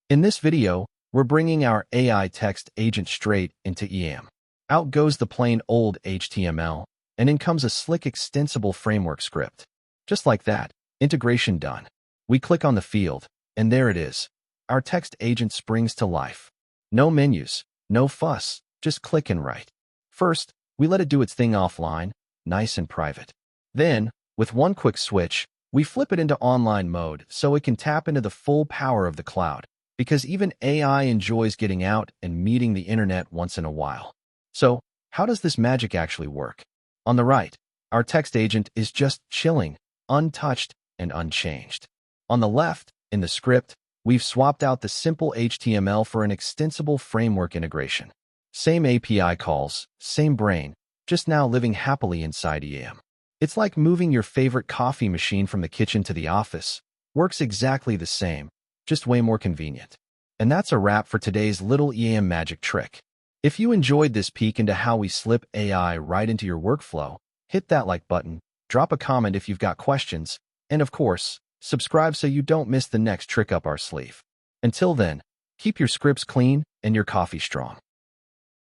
In this video, we're bringing our AI text agent straight into EAM. Out goes the plain old HTML, and in comes a slick Extensible Framework script. Just like that, integration done. We click on the field, and there it is. Our text agent springs to life. No menus, no fuss, just click and write. First, we let it do its thing offline, nice and private. Then, with one quick switch, we flip it into online mode so it can tap into the full power of the cloud, because even AI enjoys getting out and meeting the internet once in a while. So, how does this magic actually work? On the right, our text agent is just chilling, untouched, and unchanged. On the left, in the script, we've swapped out the simple HTML for an extensible framework integration. Same API calls, same brain, just now living happily inside EAM. It's like moving your favorite coffee machine from the kitchen to the office. Works exactly the same, just way more convenient. And that's a wrap for today's little EAM magic trick. If you enjoyed this peek into how we slip AI right into your workflow, hit that like button, drop a comment if you've got questions, and of course, subscribe so you don't miss the next trick up our sleeve. Until then, keep your scripts clean and your coffee strong.